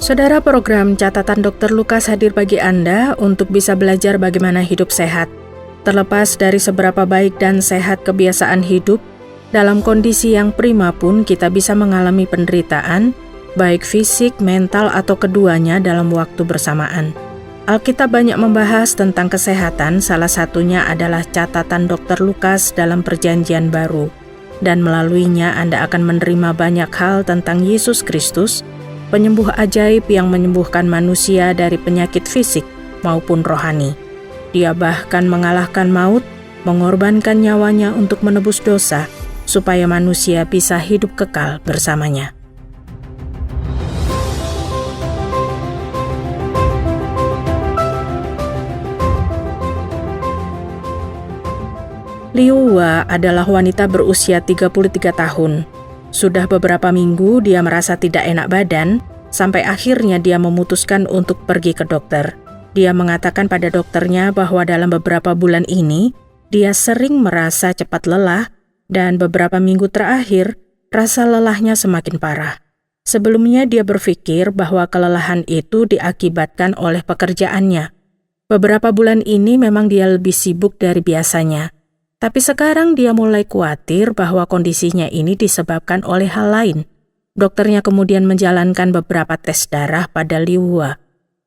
Saudara, program Catatan Dr. Lukas hadir bagi Anda untuk bisa belajar bagaimana hidup sehat. Terlepas dari seberapa baik dan sehat kebiasaan hidup, dalam kondisi yang prima pun kita bisa mengalami penderitaan, baik fisik, mental, atau keduanya dalam waktu bersamaan. Alkitab banyak membahas tentang kesehatan, salah satunya adalah catatan Dr. Lukas dalam Perjanjian Baru. Dan melaluinya Anda akan menerima banyak hal tentang Yesus Kristus, penyembuh ajaib yang menyembuhkan manusia dari penyakit fisik maupun rohani. Dia bahkan mengalahkan maut, mengorbankan nyawanya untuk menebus dosa, supaya manusia bisa hidup kekal bersamanya. Liu Hua adalah wanita berusia 33 tahun. Sudah beberapa minggu dia merasa tidak enak badan, sampai akhirnya dia memutuskan untuk pergi ke dokter. Dia mengatakan pada dokternya bahwa dalam beberapa bulan ini, dia sering merasa cepat lelah, dan beberapa minggu terakhir, rasa lelahnya semakin parah. Sebelumnya dia berpikir bahwa kelelahan itu diakibatkan oleh pekerjaannya. Beberapa bulan ini memang dia lebih sibuk dari biasanya. Tapi sekarang dia mulai khawatir bahwa kondisinya ini disebabkan oleh hal lain. Dokternya kemudian menjalankan beberapa tes darah pada Liu Hua.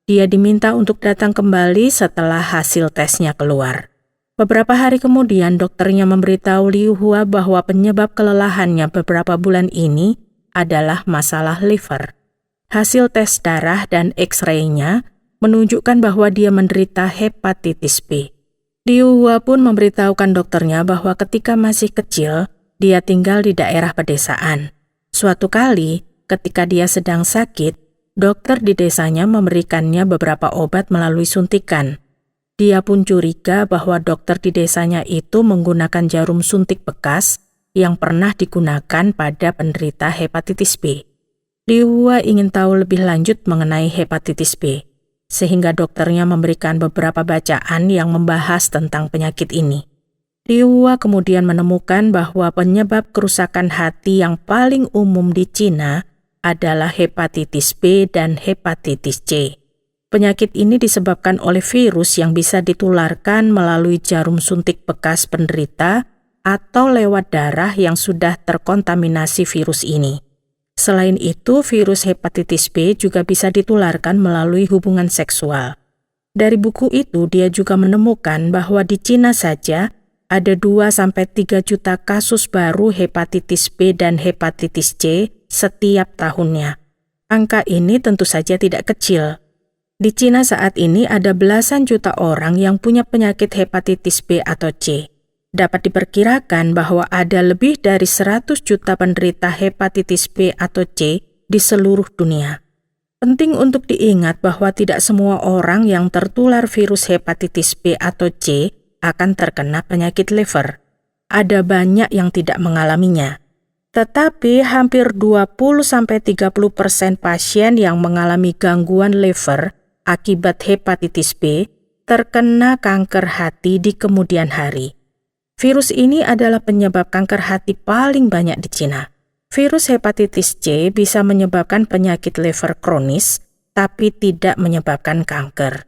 Dia diminta untuk datang kembali setelah hasil tesnya keluar. Beberapa hari kemudian dokternya memberitahu Liu Hua bahwa penyebab kelelahannya beberapa bulan ini adalah masalah liver. Hasil tes darah dan X-ray-nya menunjukkan bahwa dia menderita hepatitis B. Liu Hua pun memberitahukan dokternya bahwa ketika masih kecil, dia tinggal di daerah pedesaan. Suatu kali, ketika dia sedang sakit, dokter di desanya memberikannya beberapa obat melalui suntikan. Dia pun curiga bahwa dokter di desanya itu menggunakan jarum suntik bekas yang pernah digunakan pada penderita hepatitis B. Liu Hua ingin tahu lebih lanjut mengenai hepatitis B, sehingga dokternya memberikan beberapa bacaan yang membahas tentang penyakit ini. Liu Hua kemudian menemukan bahwa penyebab kerusakan hati yang paling umum di Cina adalah hepatitis B dan hepatitis C. Penyakit ini disebabkan oleh virus yang bisa ditularkan melalui jarum suntik bekas penderita atau lewat darah yang sudah terkontaminasi virus ini. Selain itu, virus hepatitis B juga bisa ditularkan melalui hubungan seksual. Dari buku itu, dia juga menemukan bahwa di Cina saja ada 2-3 juta kasus baru hepatitis B dan hepatitis C setiap tahunnya. Angka ini tentu saja tidak kecil. Di Cina saat ini ada belasan juta orang yang punya penyakit hepatitis B atau C. Dapat diperkirakan bahwa ada lebih dari 100 juta penderita hepatitis B atau C di seluruh dunia. Penting untuk diingat bahwa tidak semua orang yang tertular virus hepatitis B atau C akan terkena penyakit liver. Ada banyak yang tidak mengalaminya. Tetapi hampir 20-30% pasien yang mengalami gangguan liver akibat hepatitis B terkena kanker hati di kemudian hari. Virus ini adalah penyebab kanker hati paling banyak di Cina. Virus hepatitis C bisa menyebabkan penyakit liver kronis, tapi tidak menyebabkan kanker.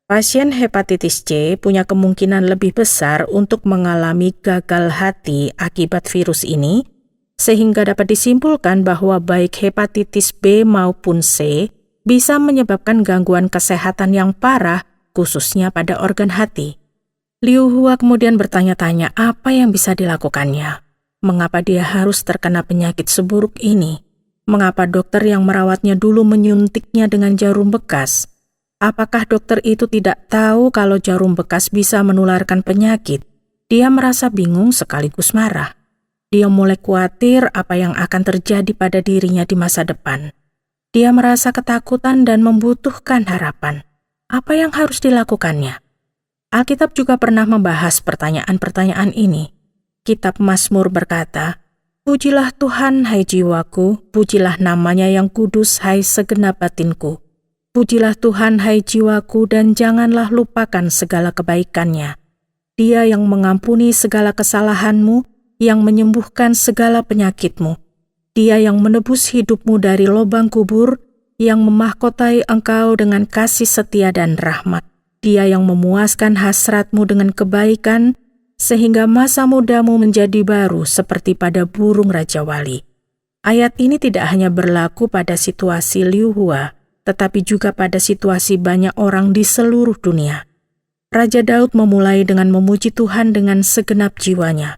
Pasien hepatitis C punya kemungkinan lebih besar untuk mengalami gagal hati akibat virus ini, sehingga dapat disimpulkan bahwa baik hepatitis B maupun C bisa menyebabkan gangguan kesehatan yang parah, khususnya pada organ hati. Liu Hua kemudian bertanya-tanya apa yang bisa dilakukannya. Mengapa dia harus terkena penyakit seburuk ini? Mengapa dokter yang merawatnya dulu menyuntiknya dengan jarum bekas? Apakah dokter itu tidak tahu kalau jarum bekas bisa menularkan penyakit? Dia merasa bingung sekaligus marah. Dia mulai khawatir apa yang akan terjadi pada dirinya di masa depan. Dia merasa ketakutan dan membutuhkan harapan. Apa yang harus dilakukannya? Alkitab juga pernah membahas pertanyaan-pertanyaan ini. Kitab Mazmur berkata, "Pujilah Tuhan, hai jiwaku, pujilah namanya yang kudus, hai segenap batinku. Pujilah Tuhan, hai jiwaku, dan janganlah lupakan segala kebaikannya. Dia yang mengampuni segala kesalahanmu, yang menyembuhkan segala penyakitmu. Dia yang menebus hidupmu dari lubang kubur, yang memahkotai engkau dengan kasih setia dan rahmat. Dia yang memuaskan hasratmu dengan kebaikan, sehingga masa mudamu menjadi baru seperti pada burung Raja Wali. Ayat ini tidak hanya berlaku pada situasi Liu Hua, tetapi juga pada situasi banyak orang di seluruh dunia. Raja Daud memulai dengan memuji Tuhan dengan segenap jiwanya.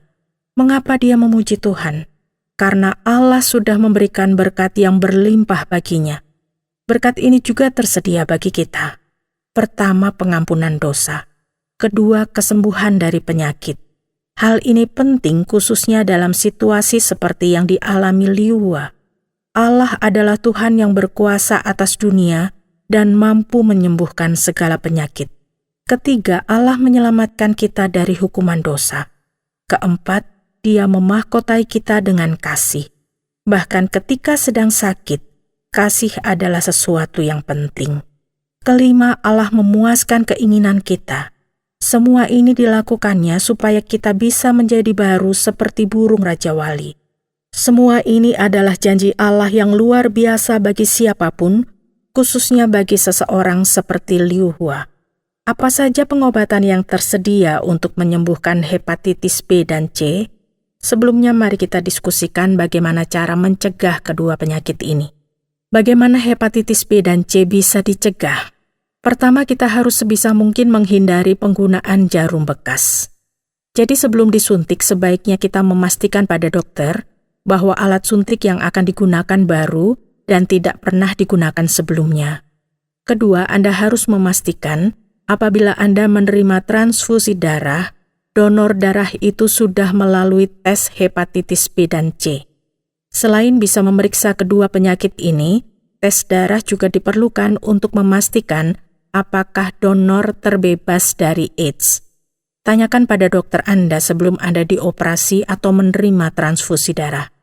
Mengapa dia memuji Tuhan? Karena Allah sudah memberikan berkat yang berlimpah baginya. Berkat ini juga tersedia bagi kita. Pertama, pengampunan dosa. Kedua, kesembuhan dari penyakit. Hal ini penting khususnya dalam situasi seperti yang dialami Liu Hua. Allah adalah Tuhan yang berkuasa atas dunia dan mampu menyembuhkan segala penyakit. Ketiga, Allah menyelamatkan kita dari hukuman dosa. Keempat, Dia memahkotai kita dengan kasih. Bahkan ketika sedang sakit, kasih adalah sesuatu yang penting. Kelima, Allah memuaskan keinginan kita. Semua ini dilakukannya supaya kita bisa menjadi baru seperti burung Raja Wali. Semua ini adalah janji Allah yang luar biasa bagi siapapun, khususnya bagi seseorang seperti Liu Hua. Apa saja pengobatan yang tersedia untuk menyembuhkan hepatitis B dan C? Sebelumnya mari kita diskusikan bagaimana cara mencegah kedua penyakit ini. Bagaimana hepatitis B dan C bisa dicegah? Pertama, kita harus sebisa mungkin menghindari penggunaan jarum bekas. Jadi sebelum disuntik, sebaiknya kita memastikan pada dokter bahwa alat suntik yang akan digunakan baru dan tidak pernah digunakan sebelumnya. Kedua, Anda harus memastikan apabila Anda menerima transfusi darah, donor darah itu sudah melalui tes hepatitis B dan C. Selain bisa memeriksa kedua penyakit ini, tes darah juga diperlukan untuk memastikan apakah donor terbebas dari AIDS. Tanyakan pada dokter Anda sebelum Anda dioperasi atau menerima transfusi darah.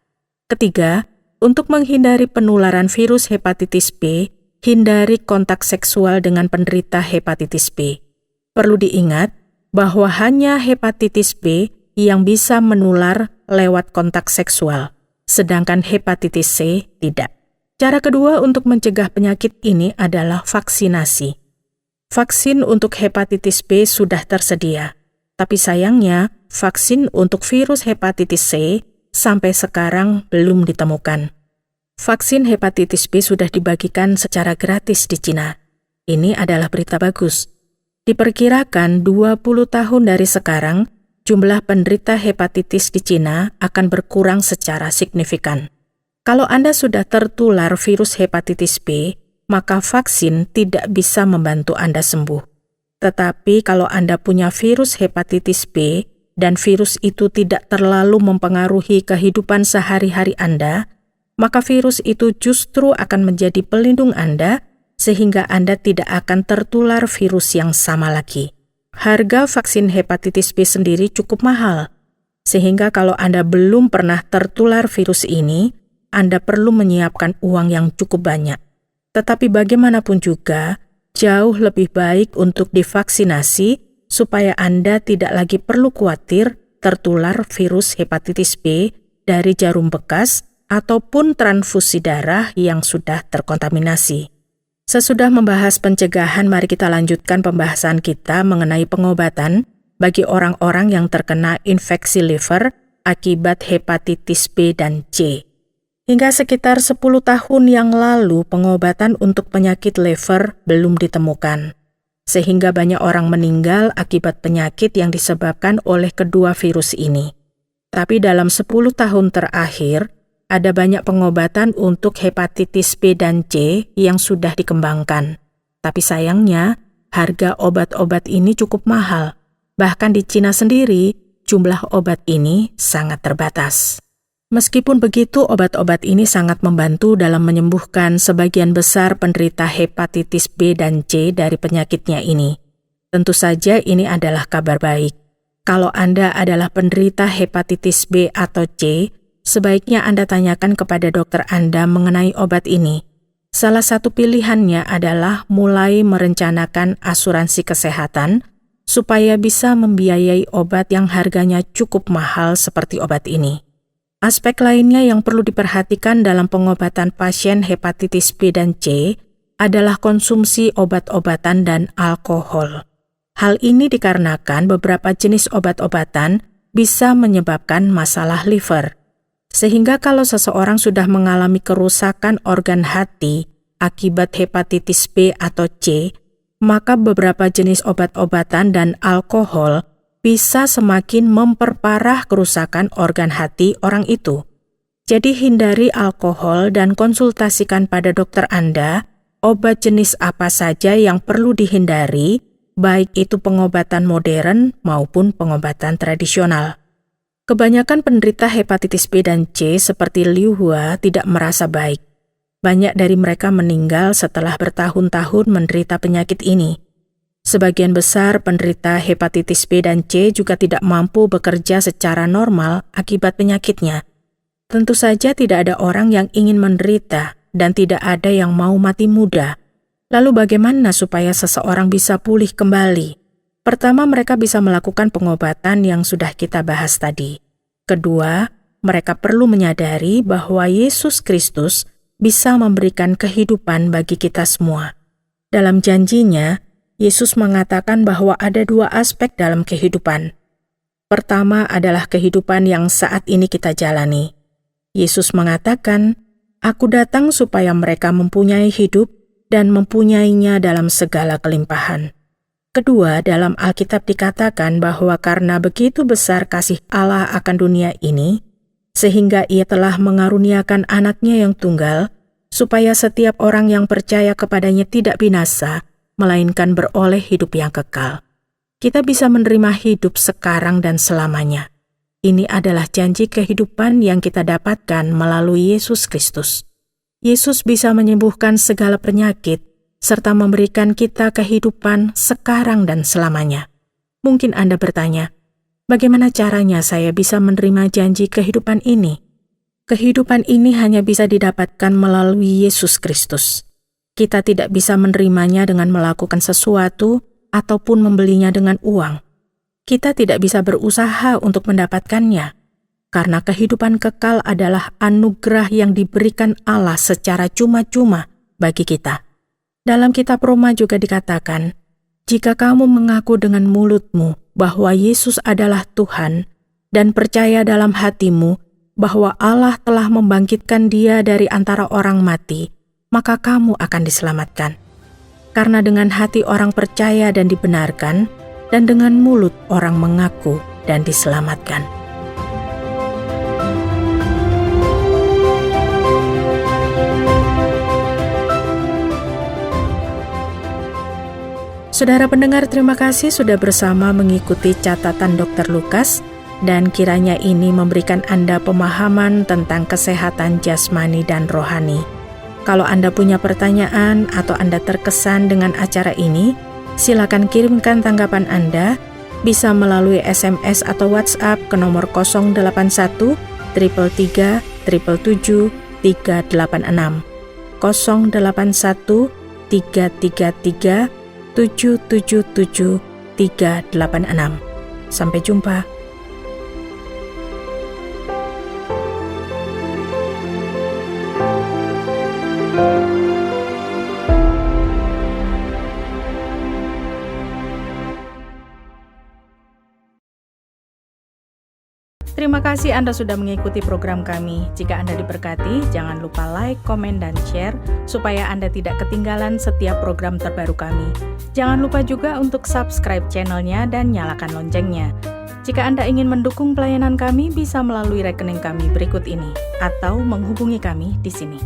Ketiga, untuk menghindari penularan virus hepatitis B, hindari kontak seksual dengan penderita hepatitis B. Perlu diingat bahwa hanya hepatitis B yang bisa menular lewat kontak seksual, sedangkan hepatitis C tidak. Cara kedua untuk mencegah penyakit ini adalah vaksinasi. Vaksin untuk hepatitis B sudah tersedia, tapi sayangnya vaksin untuk virus hepatitis C sampai sekarang belum ditemukan. Vaksin hepatitis B sudah dibagikan secara gratis di Cina. Ini adalah berita bagus. Diperkirakan 20 tahun dari sekarang, jumlah penderita hepatitis di Cina akan berkurang secara signifikan. Kalau Anda sudah tertular virus hepatitis B, maka vaksin tidak bisa membantu Anda sembuh. Tetapi kalau Anda punya virus hepatitis B dan virus itu tidak terlalu mempengaruhi kehidupan sehari-hari Anda, maka virus itu justru akan menjadi pelindung Anda sehingga Anda tidak akan tertular virus yang sama lagi. Harga vaksin hepatitis B sendiri cukup mahal, sehingga kalau Anda belum pernah tertular virus ini, Anda perlu menyiapkan uang yang cukup banyak. Tetapi bagaimanapun juga, jauh lebih baik untuk divaksinasi supaya Anda tidak lagi perlu khawatir tertular virus hepatitis B dari jarum bekas ataupun transfusi darah yang sudah terkontaminasi. Sesudah membahas pencegahan, mari kita lanjutkan pembahasan kita mengenai pengobatan bagi orang-orang yang terkena infeksi liver akibat hepatitis B dan C. Hingga sekitar 10 tahun yang lalu, pengobatan untuk penyakit liver belum ditemukan, sehingga banyak orang meninggal akibat penyakit yang disebabkan oleh kedua virus ini. Tapi dalam 10 tahun terakhir, ada banyak pengobatan untuk hepatitis B dan C yang sudah dikembangkan. Tapi sayangnya, harga obat-obat ini cukup mahal. Bahkan di Cina sendiri, jumlah obat ini sangat terbatas. Meskipun begitu, obat-obat ini sangat membantu dalam menyembuhkan sebagian besar penderita hepatitis B dan C dari penyakitnya ini. Tentu saja ini adalah kabar baik. Kalau Anda adalah penderita hepatitis B atau C, sebaiknya Anda tanyakan kepada dokter Anda mengenai obat ini. Salah satu pilihannya adalah mulai merencanakan asuransi kesehatan supaya bisa membiayai obat yang harganya cukup mahal seperti obat ini. Aspek lainnya yang perlu diperhatikan dalam pengobatan pasien hepatitis B dan C adalah konsumsi obat-obatan dan alkohol. Hal ini dikarenakan beberapa jenis obat-obatan bisa menyebabkan masalah liver. Sehingga kalau seseorang sudah mengalami kerusakan organ hati akibat hepatitis B atau C, maka beberapa jenis obat-obatan dan alkohol bisa semakin memperparah kerusakan organ hati orang itu. Jadi hindari alkohol dan konsultasikan pada dokter Anda obat jenis apa saja yang perlu dihindari, baik itu pengobatan modern maupun pengobatan tradisional. Kebanyakan penderita hepatitis B dan C seperti Liu Hua tidak merasa baik. Banyak dari mereka meninggal setelah bertahun-tahun menderita penyakit ini. Sebagian besar penderita hepatitis B dan C juga tidak mampu bekerja secara normal akibat penyakitnya. Tentu saja tidak ada orang yang ingin menderita dan tidak ada yang mau mati muda. Lalu bagaimana supaya seseorang bisa pulih kembali? Pertama, mereka bisa melakukan pengobatan yang sudah kita bahas tadi. Kedua, mereka perlu menyadari bahwa Yesus Kristus bisa memberikan kehidupan bagi kita semua. Dalam janjinya, Yesus mengatakan bahwa ada dua aspek dalam kehidupan. Pertama adalah kehidupan yang saat ini kita jalani. Yesus mengatakan, "Aku datang supaya mereka mempunyai hidup dan mempunyainya dalam segala kelimpahan." Kedua, dalam Alkitab dikatakan bahwa karena begitu besar kasih Allah akan dunia ini, sehingga Ia telah mengaruniakan anaknya yang tunggal, supaya setiap orang yang percaya kepadanya tidak binasa, melainkan beroleh hidup yang kekal. Kita bisa menerima hidup sekarang dan selamanya. Ini adalah janji kehidupan yang kita dapatkan melalui Yesus Kristus. Yesus bisa menyembuhkan segala penyakit, serta memberikan kita kehidupan sekarang dan selamanya. Mungkin Anda bertanya, bagaimana caranya saya bisa menerima janji kehidupan ini? Kehidupan ini hanya bisa didapatkan melalui Yesus Kristus. Kita tidak bisa menerimanya dengan melakukan sesuatu ataupun membelinya dengan uang. Kita tidak bisa berusaha untuk mendapatkannya, karena kehidupan kekal adalah anugerah yang diberikan Allah secara cuma-cuma bagi kita. Dalam kitab Roma juga dikatakan, jika kamu mengaku dengan mulutmu bahwa Yesus adalah Tuhan dan percaya dalam hatimu bahwa Allah telah membangkitkan Dia dari antara orang mati, maka kamu akan diselamatkan. Karena dengan hati orang percaya dan dibenarkan, dan dengan mulut orang mengaku dan diselamatkan. Saudara pendengar, terima kasih sudah bersama mengikuti catatan Dr. Lukas, dan kiranya ini memberikan Anda pemahaman tentang kesehatan jasmani dan rohani. Kalau Anda punya pertanyaan atau Anda terkesan dengan acara ini, silakan kirimkan tanggapan Anda, bisa melalui SMS atau WhatsApp ke nomor 081 333 777 386 081 333 777 386. Sampai jumpa. Terima kasih Anda sudah mengikuti program kami. Jika Anda diberkati, jangan lupa like, komen, dan share supaya Anda tidak ketinggalan setiap program terbaru kami. Jangan lupa juga untuk subscribe channelnya dan nyalakan loncengnya. Jika Anda ingin mendukung pelayanan kami, bisa melalui rekening kami berikut ini atau menghubungi kami di sini.